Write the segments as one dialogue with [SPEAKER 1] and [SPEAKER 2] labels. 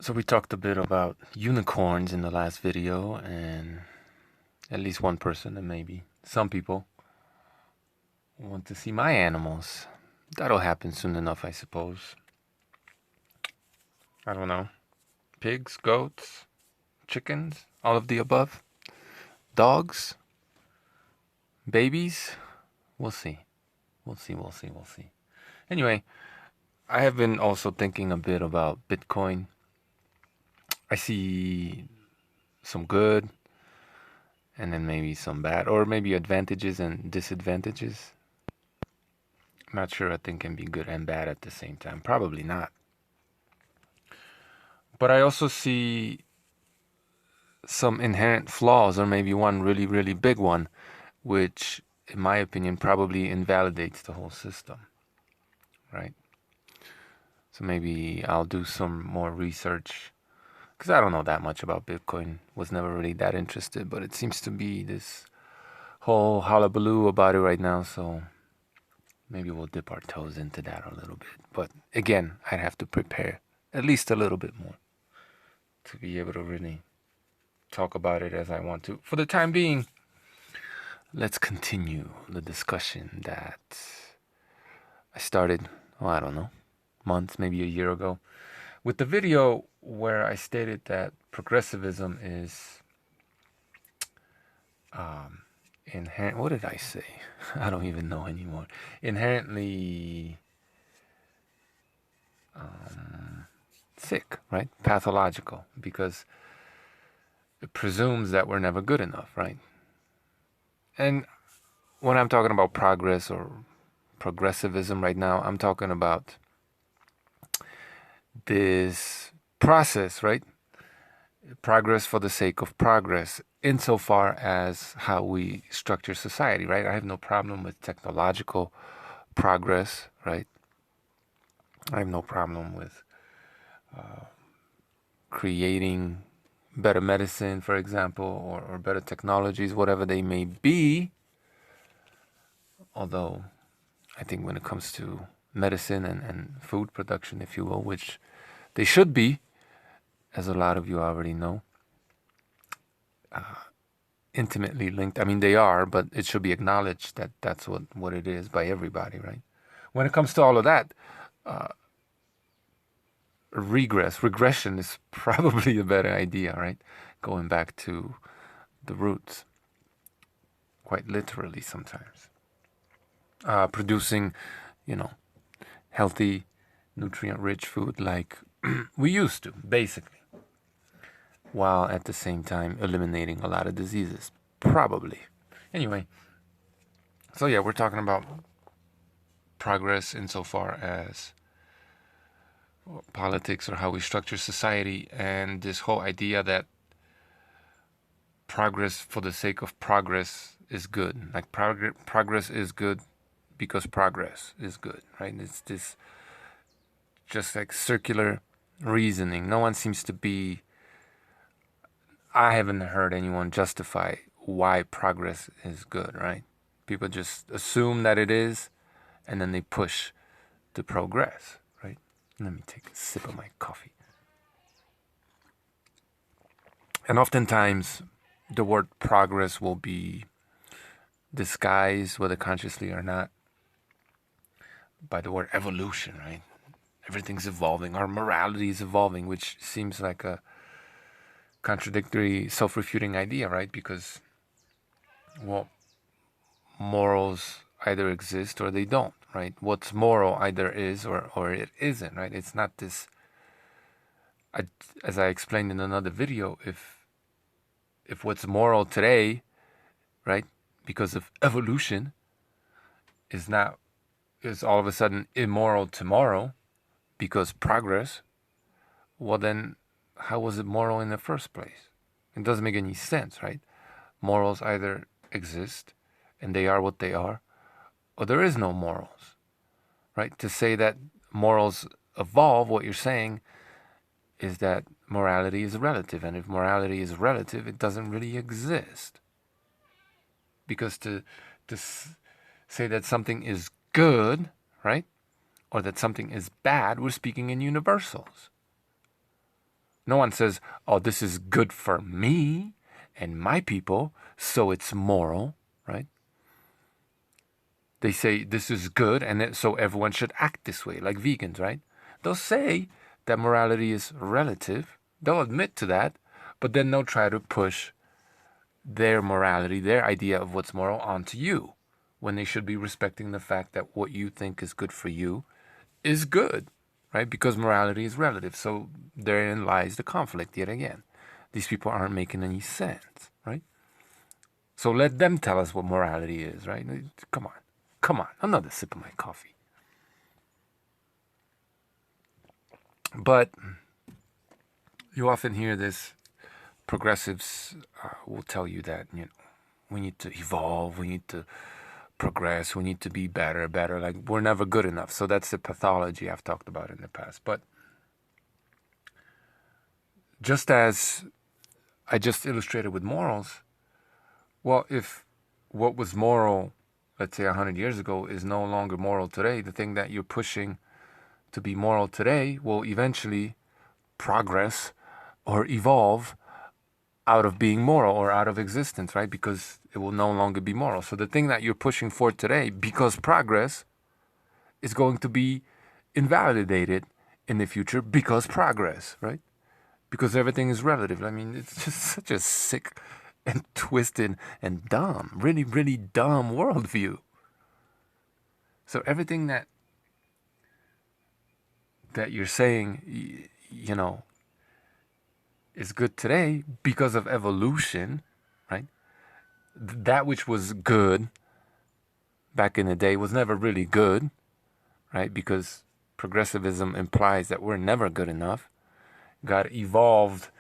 [SPEAKER 1] So we talked a bit about unicorns in the last video, and at least one person, and maybe some people, want to see my animals. That'll happen soon enough, I suppose. I don't know. Pigs, goats, chickens, all of the above. Dogs, babies. We'll see. We'll see, we'll see, we'll see. Anyway, I have been also thinking a bit about Bitcoin. I see some good and then maybe some bad, or maybe advantages and disadvantages. I'm not sure a thing can be good and bad at the same time. Probably not. But I also see some inherent flaws, or maybe one really, really big one, which, in my opinion, probably invalidates the whole system. Right? So maybe I'll do some more research, because I don't know that much about Bitcoin. Was never really that interested, but it seems to be this whole hullabaloo about it right now. So maybe we'll dip our toes into that a little bit. But again, I'd have to prepare at least a little bit more to be able to really talk about it as I want to. For the time being, let's continue the discussion that I started, I don't know, months, maybe a year ago, with the video where I stated that progressivism is inherent. What did I say? I don't even know anymore. Inherently sick, right? Pathological, because it presumes that we're never good enough, right? And when I'm talking about progress or progressivism right now, I'm talking about this process, right? Progress for the sake of progress, insofar as how we structure society, right? I have no problem with technological progress, right? I have no problem with creating better medicine, for example, or better technologies, whatever they may be. Although I think when it comes to medicine and food production, if you will, which they should be, as a lot of you already know, intimately linked. I mean, they are, but it should be acknowledged that that's what it is by everybody, right? When it comes to all of that, regression is probably a better idea, right? Going back to the roots, quite literally sometimes. Producing, you know, healthy, nutrient-rich food like we used to, basically, while at the same time eliminating a lot of diseases, probably. Anyway, so yeah, we're talking about progress insofar as politics or how we structure society, and this whole idea that progress for the sake of progress is good. Like progress is good because progress is good, right? It's this just like circular reasoning. No one seems to be, I haven't heard anyone justify why progress is good, right? People just assume that it is, and then they push to progress, right? Let me take a sip of my coffee. And oftentimes, the word progress will be disguised, whether consciously or not, by the word evolution, right? Everything's evolving. Our morality is evolving, which seems like a contradictory, self-refuting idea, right? Because, well, morals either exist or they don't, right? What's moral either is or it isn't, right? It's not this, as I explained in another video, if what's moral today, right, because of evolution, is all of a sudden immoral tomorrow because progress, well then how was it moral in the first place? It doesn't make any sense, right? Morals either exist and they are what they are, or there is no morals, right? To say that morals evolve, what you're saying is that morality is relative, and if morality is relative, it doesn't really exist. Because to say that something is good, right, or that something is bad, we're speaking in universals. No one says, oh, this is good for me and my people, so it's moral, right? They say this is good, and so everyone should act this way, like vegans, right? They'll say that morality is relative. They'll admit to that, but then they'll try to push their morality, their idea of what's moral, onto you, when they should be respecting the fact that what you think is good for you is good, right? Because morality is relative. So therein lies the conflict yet again. These people aren't making any sense, right? So let them tell us what morality is, right? Come on. Come on. Another sip of my coffee. But you often hear this. Progressives will tell you that, we need to evolve, we need to progress, we need to be better. Like, we're never good enough. So that's the pathology I've talked about in the past. But just as I just illustrated with morals, well, if what was moral, let's say 100 years ago, is no longer moral today, the thing that you're pushing to be moral today will eventually progress or evolve out of being moral or out of existence, right? Because it will no longer be moral. So the thing that you're pushing for today, because progress, is going to be invalidated in the future because progress, right? Because everything is relative. I mean, it's just such a sick and twisted and dumb, really, really dumb worldview. So everything that you're saying, is good today because of evolution, right? That which was good back in the day was never really good, right? Because progressivism implies that we're never good enough. God evolved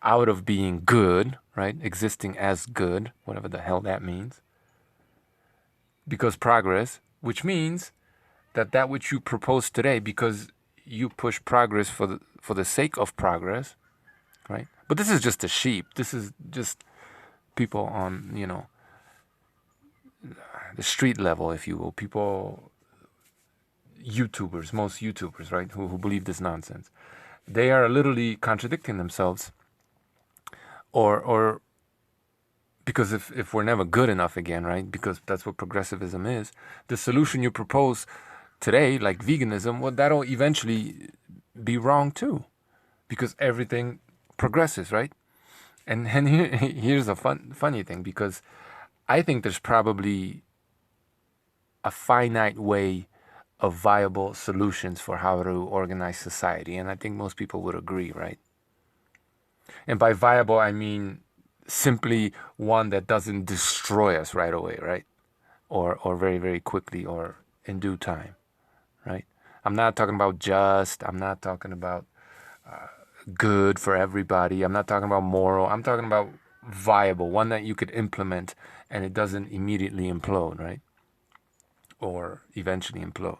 [SPEAKER 1] out of being good, right? Existing as good, whatever the hell that means. Because progress, which means that which you propose today, because you push progress for the sake of progress, right? But this is just a sheep. This is just people on, the street level, if you will. People, YouTubers, most YouTubers, right, who believe this nonsense. They are literally contradicting themselves, or because if we're never good enough again, right, because that's what progressivism is, the solution you propose today, like veganism, well, that'll eventually be wrong too, because everything progresses, right? And here's a funny thing, because I think there's probably a finite way of viable solutions for how to organize society, and I think most people would agree, right? And by viable, I mean simply one that doesn't destroy us right away, right? Or very, very quickly, or in due time, right? I'm not talking about just, I'm not talking about good for everybody. I'm not talking about moral. I'm talking about viable, one that you could implement and it doesn't immediately implode, right? Or eventually implode.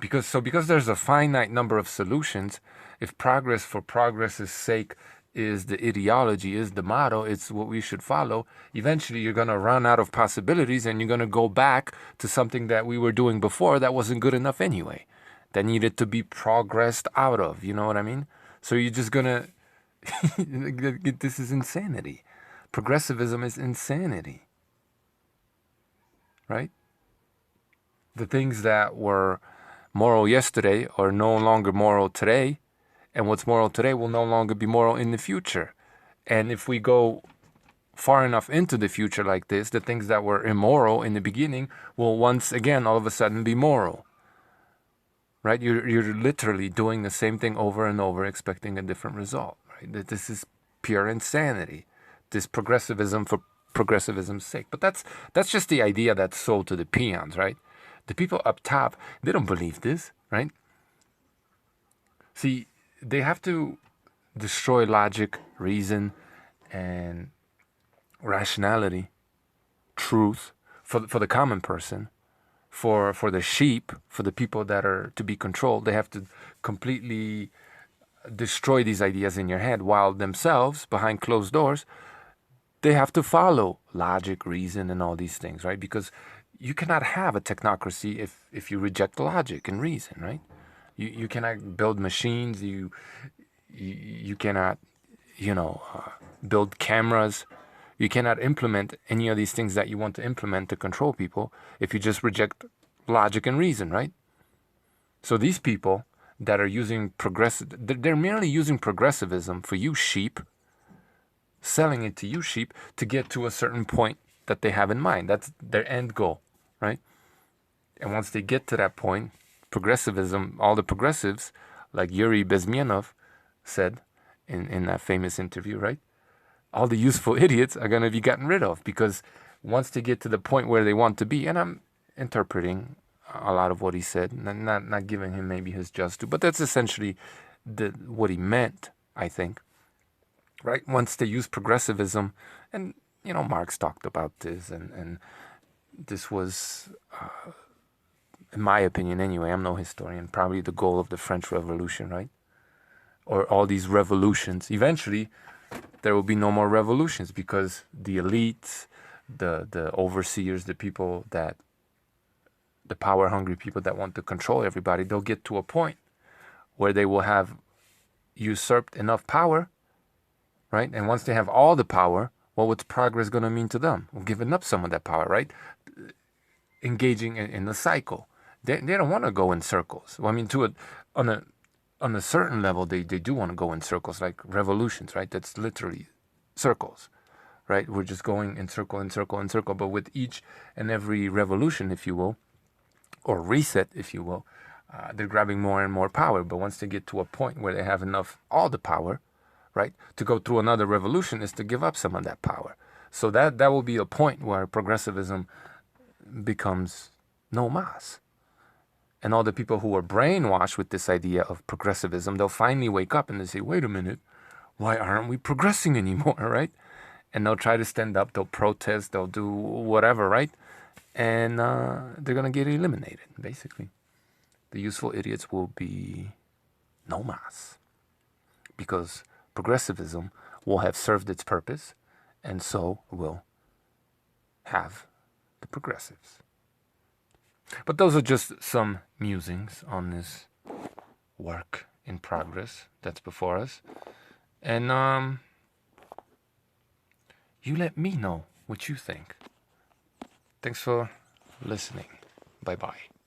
[SPEAKER 1] Because there's a finite number of solutions, if progress for progress's sake is the ideology, is the motto, it's what we should follow, eventually you're going to run out of possibilities and you're going to go back to something that we were doing before that wasn't good enough anyway, that needed to be progressed out of, you know what I mean? So you're just going to, this is insanity. Progressivism is insanity, right? The things that were moral yesterday are no longer moral today, and what's moral today will no longer be moral in the future. And if we go far enough into the future like this, the things that were immoral in the beginning will once again all of a sudden be moral, right? You're literally doing the same thing over and over, expecting a different result, right? This is pure insanity, this progressivism for progressivism's sake. But that's just the idea that's sold to the peons, right? The people up top, they don't believe this, right? See, they have to destroy logic, reason, and rationality, truth for the common person, for the sheep, for the people that are to be controlled. They have to completely destroy these ideas in your head, while themselves, behind closed doors, they have to follow logic, reason, and all these things, right? Because you cannot have a technocracy if you reject logic and reason, right? You cannot build machines. You cannot, build cameras. You cannot implement any of these things that you want to implement to control people if you just reject logic and reason, right? So these people that are using they're merely using progressivism for you sheep, selling it to you sheep to get to a certain point that they have in mind. That's their end goal, right? And once they get to that point, progressivism, all the progressives, like Yuri Bezmenov said in that famous interview, right? All the useful idiots are going to be gotten rid of, because once they get to the point where they want to be, and I'm interpreting a lot of what he said, not giving him maybe his just due, but that's essentially what he meant, I think, right? Once they use progressivism, and Marx talked about this, and this was, in my opinion anyway, I'm no historian, probably the goal of the French Revolution, right? Or all these revolutions. Eventually, there will be no more revolutions, because the elites, the overseers, the power-hungry people that want to control everybody, they'll get to a point where they will have usurped enough power, right? And once they have all the power, what's progress going to mean to them? Well, giving up some of that power, right? Engaging in the cycle. They don't want to go in circles. Well, I mean, on a certain level, they do want to go in circles, like revolutions, right? That's literally circles, right? We're just going in circle, in circle, in circle. But with each and every revolution, if you will, or reset, if you will, they're grabbing more and more power. But once they get to a point where they have all the power, right, to go through another revolution is to give up some of that power. So that will be a point where progressivism becomes no mas. And all the people who are brainwashed with this idea of progressivism, they'll finally wake up and they say, wait a minute, why aren't we progressing anymore, right? And they'll try to stand up, they'll protest, they'll do whatever, right? And they're going to get eliminated, basically. The useful idiots will be no mas, because progressivism will have served its purpose, and so will have the progressives. But those are just some musings on this work in progress that's before us. And you let me know what you think. Thanks for listening. Bye-bye.